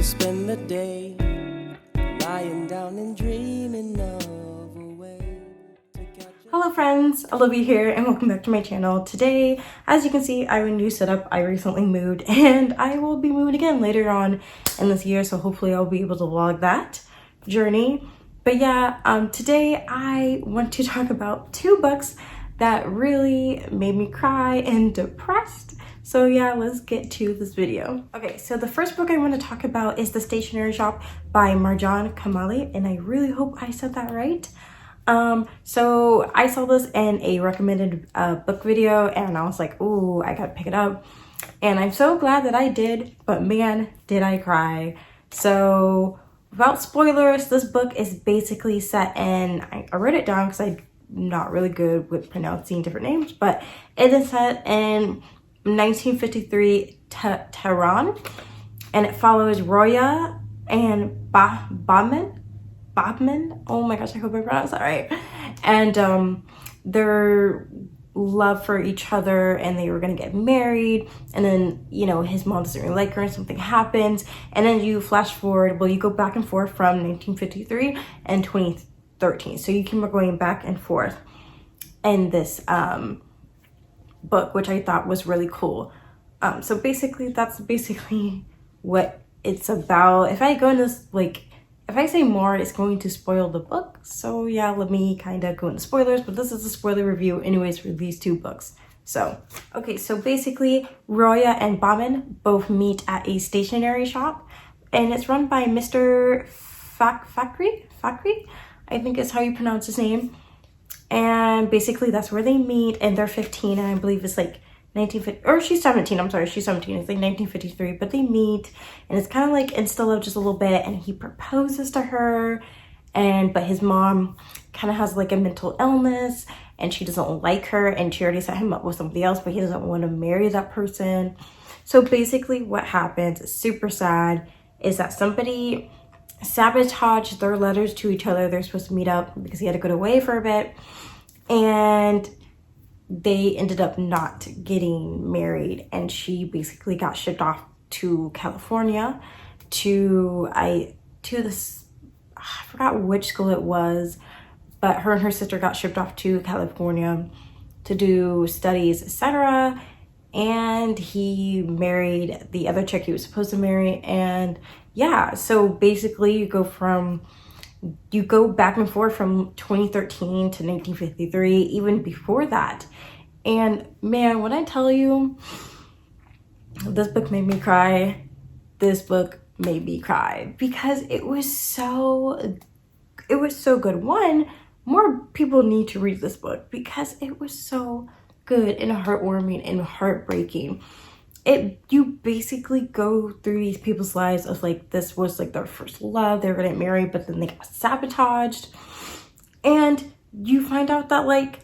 to spend the day lying down and dreaming of a way to catch a... Hello friends, Olivia here and welcome back to my channel. Today, as you can see, I have a new setup. I recently moved and I will be moving again later on in this year, so hopefully I'll be able to vlog that journey. But yeah, today I want to talk about two books that really made me cry and depressed. So yeah, let's get to this video. Okay, so the first book I want to talk about is The Stationery Shop by Marjan Kamali, and I really hope I said that right. So I saw this in a recommended book video and I was like, ooh, I gotta pick it up. And I'm so glad that I did, but man, did I cry. So without spoilers, this book is basically set in, I wrote it down because I'm not really good with pronouncing different names, but it is set in 1953 Tehran, and it follows Roya and Bobman. Oh my gosh, I hope I pronounced that right. And their love for each other, and they were gonna get married, and then, you know, his mom doesn't really like her and something happens, and then you flash forward, well, you go back and forth from 1953 and 2013, so you keep going back and forth in this book, which I thought was really cool. So basically that's basically what it's about. If I go into this, like, if I say more, it's going to spoil the book. So yeah, let me kind of go into spoilers, but this is a spoiler review anyways for these two books. So, okay, so basically Roya and Baman both meet at a stationery shop, and it's run by Mr. Fakri, I think is how you pronounce his name. And basically that's where they meet, and they're 15, and I believe it's like 1950, or she's 17, I'm sorry, she's 17, it's like 1953, but they meet, and it's kind of like insta love just a little bit, and he proposes to her, but his mom kind of has like a mental illness, and she doesn't like her, and she already set him up with somebody else, but he doesn't want to marry that person. So basically what happens, is super sad, is that somebody sabotaged their letters to each other. They're supposed to meet up because he had to go away for a bit, and they ended up not getting married, and she basically got shipped off to California to this, I forgot which school it was, but her and her sister got shipped off to California to do studies, etc. And he married the other chick he was supposed to marry. And yeah, so basically you go back and forth from 2013 to 1953, even before that. And man, when I tell you, this book made me cry. This book made me cry because it was so good. One, more people need to read this book because it was so good and heartwarming and heartbreaking. You basically go through these people's lives of like, this was like their first love, they were gonna get married, but then they got sabotaged, and you find out that like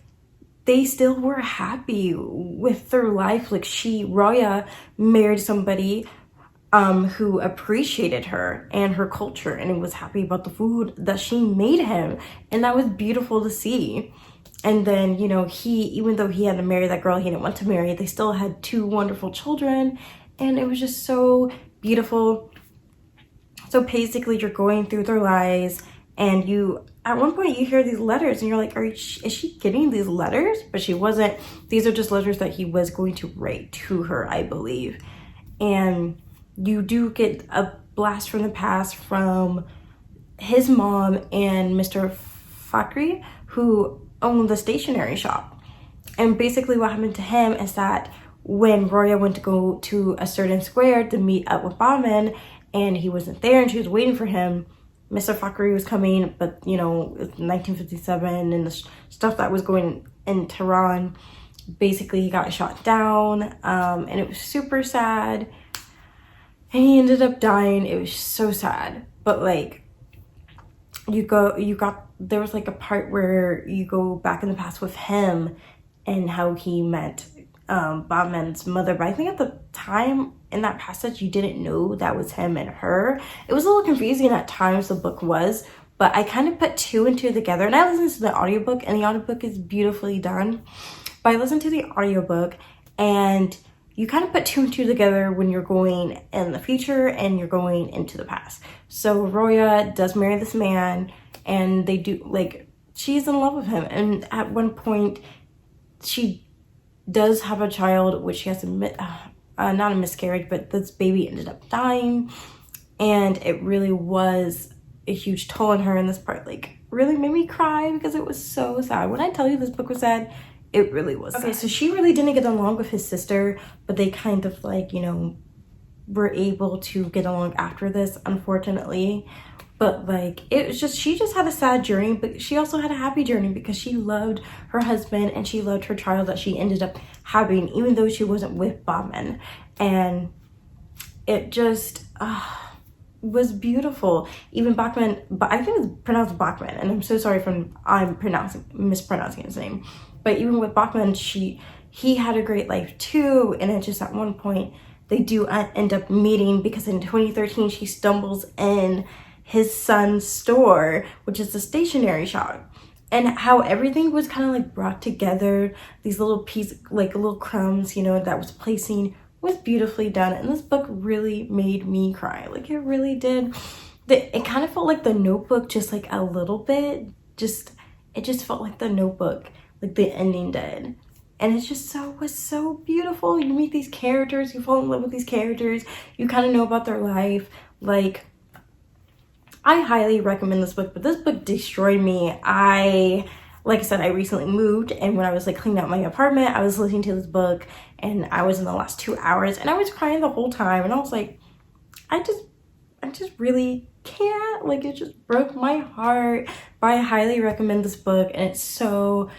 they still were happy with their life. Like Roya married somebody who appreciated her and her culture, and was happy about the food that she made him, and that was beautiful to see. And then, you know, even though he had to marry that girl he didn't want to marry, they still had two wonderful children, and it was just so beautiful. So basically you're going through their lives, and at one point you hear these letters and you're like, is she getting these letters? But she wasn't. These are just letters that he was going to write to her, I believe. And you do get a blast from the past from his mom and Mr. Fakri, who owned the stationery shop. And basically what happened to him is that when Roya went to go to a certain square to meet up with Bauman, and he wasn't there and she was waiting for him, Mr. Fakri was coming, but you know, it's 1957 and the stuff that was going in Tehran, basically he got shot down, and it was super sad, and he ended up dying. It was so sad. But like, there was like a part where you go back in the past with him and how he met Bauman's mother, but I think at the time in that passage you didn't know that was him and her. It was a little confusing at times, the book was, but I kind of put two and two together, and I listened to the audiobook, and the audiobook is beautifully done. But I listened to the audiobook, and you kind of put two and two together when you're going in the future and you're going into the past. So Roya does marry this man, and they do, like, she's in love with him. And at one point, she does have a child, which she has to not a miscarriage, but this baby ended up dying. And it really was a huge toll on her. And this part, like, really made me cry because it was so sad. When I tell you this book was sad, it really was. Okay, so she really didn't get along with his sister, but they kind of, like, you know, were able to get along after this, unfortunately. But, like, it was just, she just had a sad journey, but she also had a happy journey because she loved her husband and she loved her child that she ended up having, even though she wasn't with Bachman. And it just was beautiful. Even Bachman, but I think it's pronounced Bachman, and I'm so sorry if I'm mispronouncing his name. But even with Bachman, he had a great life too. And it just, at one point, they do end up meeting because in 2013, she stumbles in his son's store, which is a stationery shop. And how everything was kind of like brought together, these little pieces, like little crumbs, you know, that was placing, was beautifully done. And this book really made me cry. Like, it really did. It kind of felt like The Notebook, just like a little bit. It just felt like The Notebook, like the ending did. And it's just was so beautiful. You meet these characters, you fall in love with these characters, you kind of know about their life. Like, I highly recommend this book, but this book destroyed me. Like I said, I recently moved, and when I was like cleaning out my apartment, I was listening to this book, and I was in the last 2 hours, and I was crying the whole time, and I was like, I just really can't. Like, it just broke my heart. But I highly recommend this book, and it's so,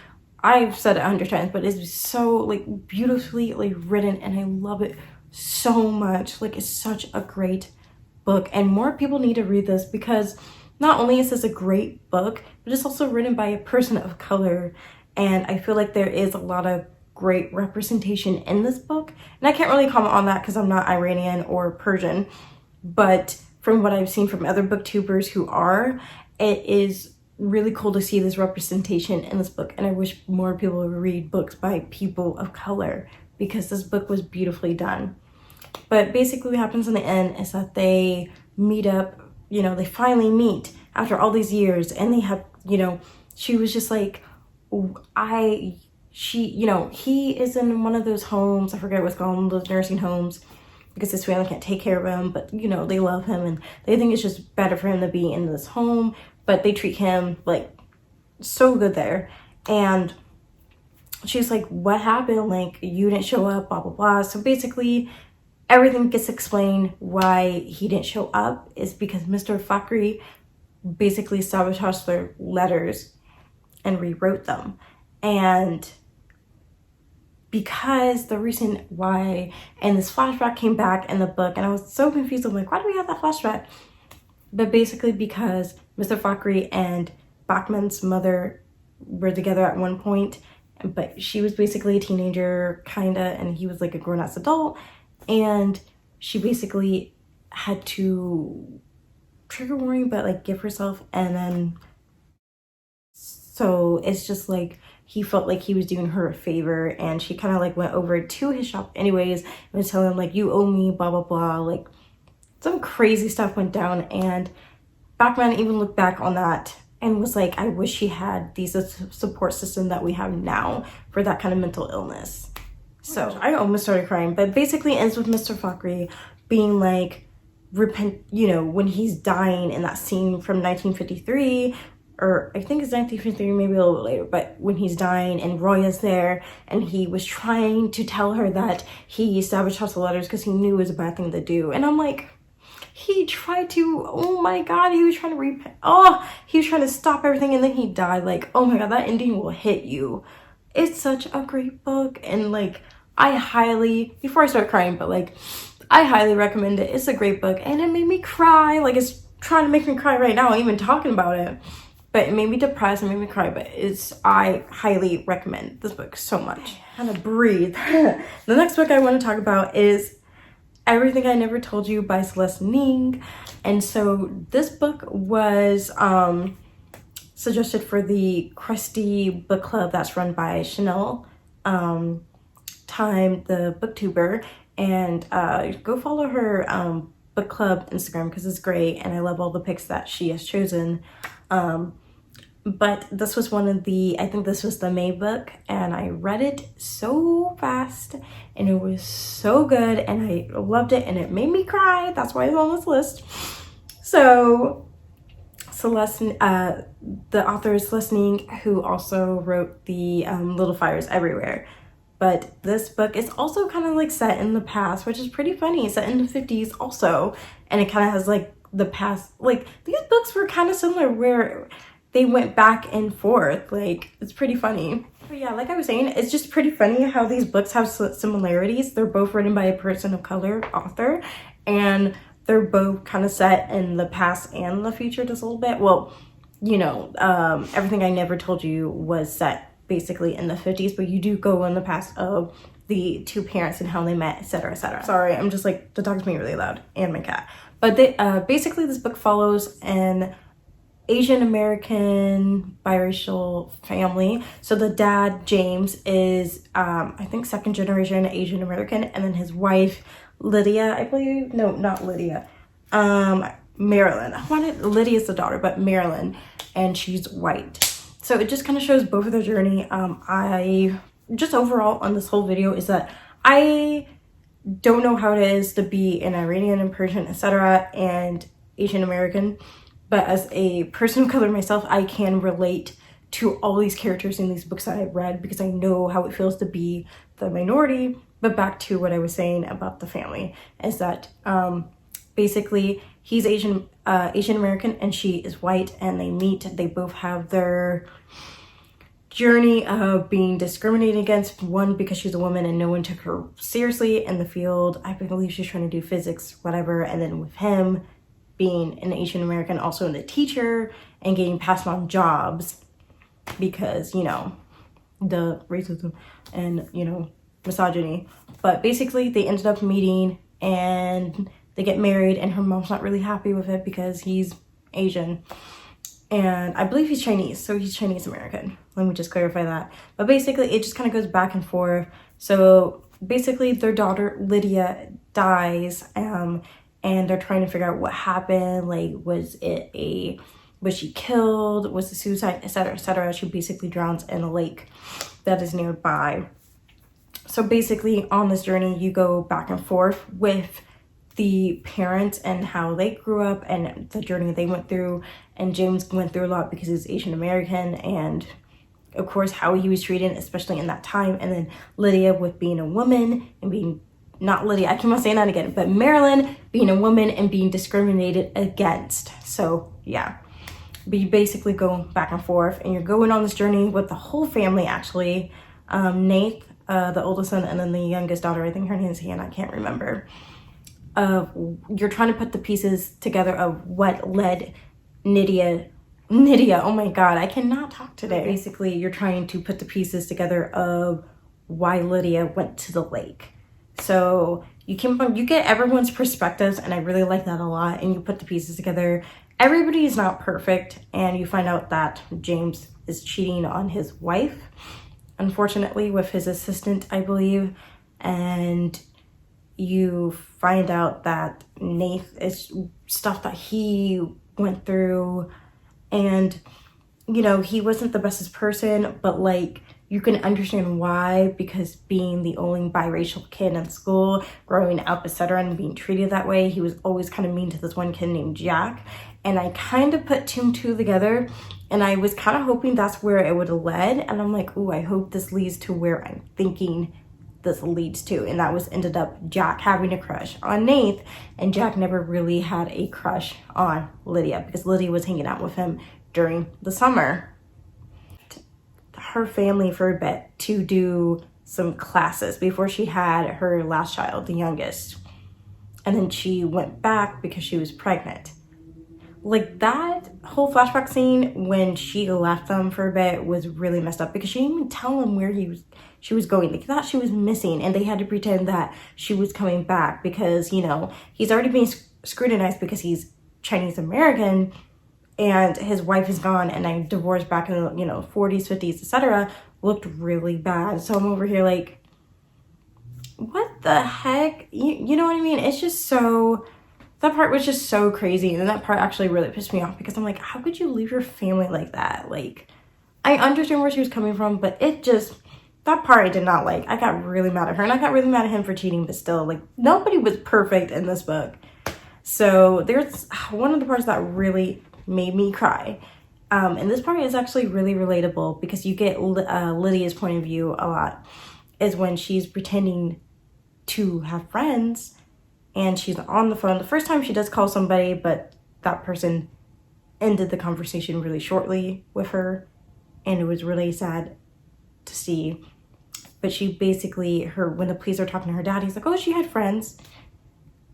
I've said it 100 times, but it's so like beautifully like written, and I love it so much. Like, it's such a great book, and more people need to read this because not only is this a great book, but it's also written by a person of color. And I feel like there is a lot of great representation in this book. And I can't really comment on that because I'm not Iranian or Persian, but from what I've seen from other booktubers who are, it is really cool to see this representation in this book. And I wish more people would read books by people of color because this book was beautifully done. But basically what happens in the end is that they meet up, you know, they finally meet after all these years, and they have, you know, she was just like, you know, he is in one of those homes, I forget what's called, those nursing homes, because his family can't take care of him, but, you know, they love him, and they think it's just better for him to be in this home, but they treat him, like, so good there. And she's like, what happened? Like, you didn't show up, blah, blah, blah. So basically, everything gets explained why he didn't show up is because Mr. Fakhri basically sabotaged their letters and rewrote them. And because the reason why, and this flashback came back in the book, and I was so confused. I'm like, why do we have that flashback? But basically because Mr. Fakhri and Bachman's mother were together at one point, but she was basically a teenager, kinda, and he was like a grown-ass adult. And she basically had to, trigger warning, but like give herself, and then so it's just like he felt like he was doing her a favor, and she kind of like went over to his shop anyways and was telling him like, you owe me, blah blah blah. Like, some crazy stuff went down, and Bachman even looked back on that and was like, I wish he had these support system that we have now for that kind of mental illness. So I almost started crying, but basically ends with Mr. Fakhri being like, repent, you know, when he's dying in that scene from 1953, or I think it's 1953, maybe a little bit later, but when he's dying and Roya's there, and he was trying to tell her that he sabotaged the letters because he knew it was a bad thing to do. And I'm like, he tried to, oh my God, he was trying to repent. Oh, he was trying to stop everything, and then he died. Like, oh my God, that ending will hit you. It's such a great book, and like, I highly, before I start crying, but like, I highly recommend it. It's a great book, and it made me cry. Like, it's trying to make me cry right now, even talking about it. But it made me depressed and made me cry, but I highly recommend this book so much. Kind of breathe. The next book I want to talk about is Everything I Never Told You by Celeste Ning. And so this book was suggested for the Crusty book club that's run by Chanel. Time, the booktuber, and go follow her book club Instagram because it's great and I love all the pics that she has chosen. But this was one of the, I think this was the May book, and I read it so fast and it was so good and I loved it and it made me cry. That's why it's on this list. So Celeste, the author is Celeste, who also wrote the Little Fires Everywhere. But this book is also kind of like set in the past, which is pretty funny. It's set in the 50s also, and it kind of has like the past, like these books were kind of similar where they went back and forth. Like, it's pretty funny. But yeah, like I was saying, it's just pretty funny how these books have similarities. They're both written by a person of color author, and they're both kind of set in the past and the future just a little bit. Well, you know, Everything I Never Told You was set basically in the 50s, but you do go in the past of the two parents and how they met, etc., etc. Sorry, I'm just like, the dog's being really loud, and my cat. But they, basically this book follows an Asian American biracial family. So the dad, James, is I think second generation Asian American, and then his wife, Lydia, I believe, no, not Lydia, Marilyn. Lydia's the daughter, but Marilyn, and she's white. So it just kind of shows both of their journey. I just overall on this whole video is that I don't know how it is to be an Iranian and Persian, etc., and Asian American, but as a person of color myself, I can relate to all these characters in these books that I've read because I know how it feels to be the minority. But back to what I was saying about the family is that basically he's Asian American and she is white, and they meet. They both have their journey of being discriminated against, one because she's a woman and no one took her seriously in the field. I believe she's trying to do physics, whatever, and then with him being an Asian American, also in the teacher, and getting passed on jobs because, you know, the racism and, you know, misogyny. But basically they ended up meeting and they get married, and her mom's not really happy with it because he's Asian. And I believe he's Chinese, so he's Chinese American. Let me just clarify that. But basically it just kind of goes back and forth. So basically their daughter, Lydia, dies, and they're trying to figure out what happened. Like, was she killed? Was it suicide? Etc., etc. She basically drowns in a lake that is nearby. So basically on this journey, you go back and forth with the parents and how they grew up and the journey they went through. And James went through a lot because he's Asian American, and of course how he was treated, especially in that time. And then Lydia with being a woman and being, not Lydia, I keep on saying that again, but Marilyn being a woman and being discriminated against. So yeah, but you basically go back and forth, and you're going on this journey with the whole family actually. Nate, the oldest son, and then the youngest daughter, I think her name is Hannah, I can't remember. You're trying to put the pieces together of what led Nydia, oh my god, I cannot talk today. Basically you're trying to put the pieces together of why Lydia went to the lake. So you get everyone's perspectives, and I really like that a lot, and you put the pieces together. Everybody is not perfect, and you find out that James is cheating on his wife, unfortunately, with his assistant, I believe. And you find out that Nath is stuff that he went through, and you know, he wasn't the bestest person, but like you can understand why, because being the only biracial kid in school, growing up, etc., and being treated that way, he was always kind of mean to this one kid named Jack. And I kind of put two and two together, and I was kind of hoping that's where it would have led. And I'm like, ooh, I hope this leads to where I'm thinking this leads to. And that was ended up Jack having a crush on Nate, and Jack never really had a crush on Lydia because Lydia was hanging out with him during the summer. Her family for a bit to do some classes before she had her last child, the youngest, and then she went back because she was pregnant. Like, that whole flashback scene when she left them for a bit was really messed up because she didn't even tell him where she was going. They thought she was missing, and they had to pretend that she was coming back because, you know, he's already being scrutinized because he's Chinese American and his wife is gone, and I divorced back in the, you know, 40s, 50s, etc., looked really bad. So I'm over here like, what the heck? You know what I mean? It's just so, that part was just so crazy. And that part actually really pissed me off because I'm like, how could you leave your family like that? Like, I understand where she was coming from, but it just, that part I did not like. I got really mad at her and I got really mad at him for cheating, but still, like, nobody was perfect in this book. So there's one of the parts that really made me cry. And this part is actually really relatable because you get Lydia's point of view a lot, is when she's pretending to have friends and she's on the phone. The first time she does call somebody, but that person ended the conversation really shortly with her, and it was really sad to see. But she basically, when the police are talking to her dad, he's like, oh, she had friends.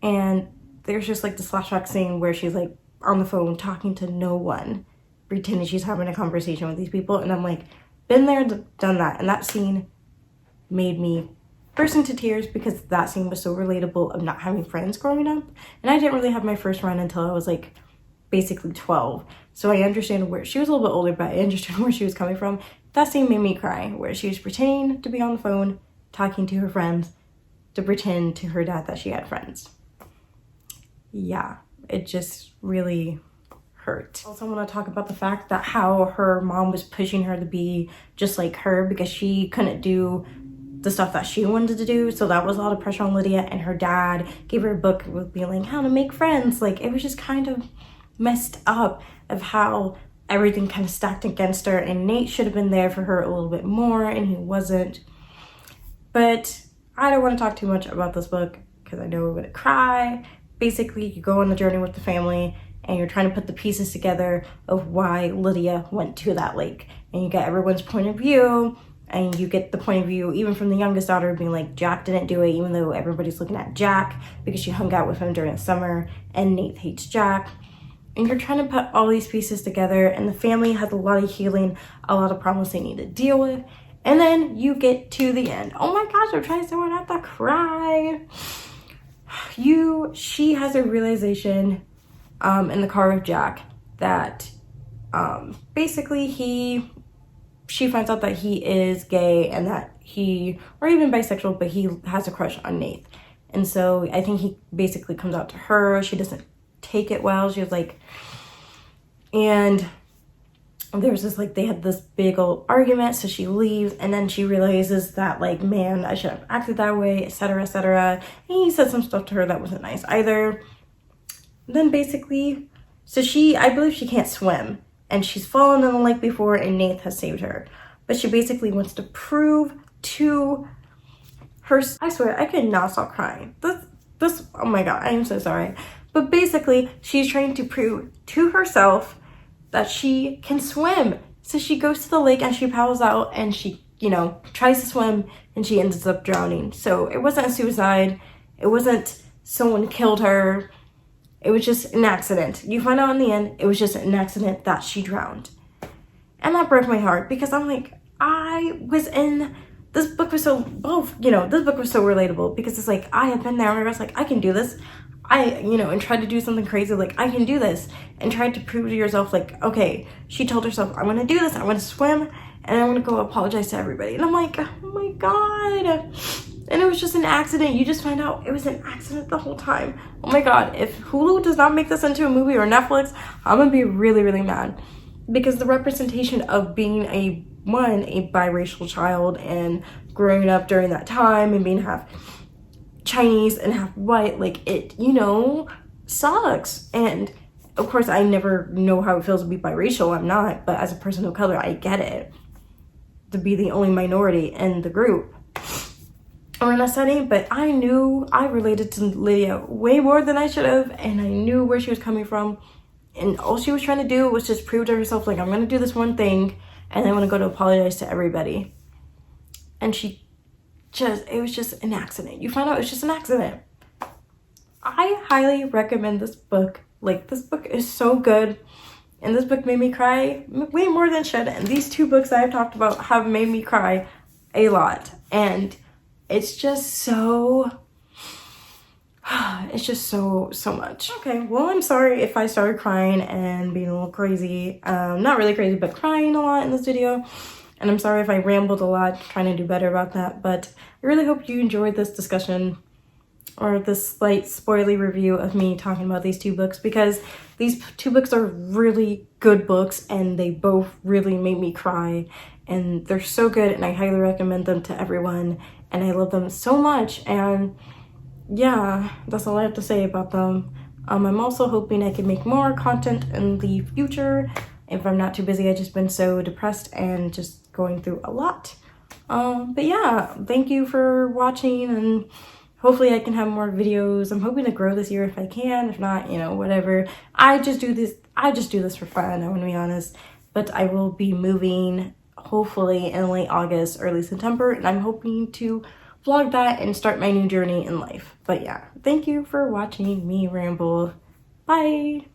And there's just like this flashback scene where she's like on the phone talking to no one, pretending she's having a conversation with these people. And I'm like, been there, done that. And that scene made me burst into tears because that scene was so relatable of not having friends growing up. And I didn't really have my first friend until I was like basically 12. So I understand where she was a little bit older, but I understand where she was coming from. That scene made me cry, where she was pretending to be on the phone, talking to her friends, to pretend to her dad that she had friends. Yeah, it just really hurt. Also, I want to talk about the fact that how her mom was pushing her to be just like her because she couldn't do the stuff that she wanted to do. So that was a lot of pressure on Lydia, and her dad gave her a book with being like how to make friends. Like, it was just kind of messed up of how everything kind of stacked against her, and Nate should have been there for her a little bit more, and he wasn't. But I don't want to talk too much about this book because I know we're going to cry. Basically, you go on the journey with the family and you're trying to put the pieces together of why Lydia went to that lake, and you get everyone's point of view, and you get the point of view even from the youngest daughter being like, Jack didn't do it, even though everybody's looking at Jack because she hung out with him during the summer, and Nate hates Jack. And you're trying to put all these pieces together, and the family has a lot of healing, a lot of problems they need to deal with. And then you get to the end. Oh my gosh, I'm trying so hard not to cry. She has a realization in the car with Jack that basically she finds out that he is gay and that or even bisexual, but he has a crush on Nate. And so I think he basically comes out to her. She doesn't take it well. She was like, and there's this like, they had this big old argument, so she leaves, and then she realizes that like, man, I should have acted that way, etc., etc. And he said some stuff to her that wasn't nice either. Then basically, so I believe she can't swim, and she's fallen in the lake before, and Nate has saved her, but she basically wants to prove to her, I swear I could not stop crying. This oh my god, I am so sorry. But basically, she's trying to prove to herself that she can swim. So she goes to the lake and she paddles out, and she, tries to swim, and she ends up drowning. So it wasn't a suicide. It wasn't someone killed her. It was just an accident. You find out in the end, it was just an accident that she drowned. And that broke my heart because I'm like, this book was so, this book was so relatable because it's like, I have been there and I was like, I can do this. And tried to do something crazy, like, I can do this, and tried to prove to yourself, like, okay, she told herself, I'm gonna do this, I'm gonna swim, and I'm gonna go apologize to everybody. And I'm like, oh my god. And it was just an accident. You just find out it was an accident the whole time. Oh my god, if Hulu does not make this into a movie, or Netflix, I'm gonna be really, really mad. Because the representation of being a biracial child and growing up during that time and being half Chinese and half white, like, it, sucks. And of course, I never know how it feels to be biracial. I'm not, but as a person of color, I get it. To be the only minority in the group or in a setting, but I knew I related to Lydia way more than I should have, and I knew where she was coming from, and all she was trying to do was just prove to herself, like, I'm gonna do this one thing, and I'm gonna go to apologize to everybody. And it was just an accident. You find out it's just an accident. I highly recommend this book. Like, this book is so good, and this book made me cry way more than it should. And these two books that I've talked about have made me cry a lot, and it's just so much. Okay, well, I'm sorry if I started crying and being a little crazy. Not really crazy, but crying a lot in this video. And I'm sorry if I rambled a lot, trying to do better about that, but I really hope you enjoyed this discussion or this slight spoilery review of me talking about these 2 books, because these 2 books are really good books and they both really made me cry, and they're so good and I highly recommend them to everyone, and I love them so much. And yeah, that's all I have to say about them. I'm also hoping I can make more content in the future if I'm not too busy. I've just been so depressed and just going through a lot. But yeah, thank you for watching, and hopefully I can have more videos. I'm hoping to grow this year if I can. If not, you know, whatever. I just do this for fun, I want to be honest. But I will be moving hopefully in late August, early September, and I'm hoping to vlog that and start my new journey in life. But yeah, thank you for watching me ramble. Bye!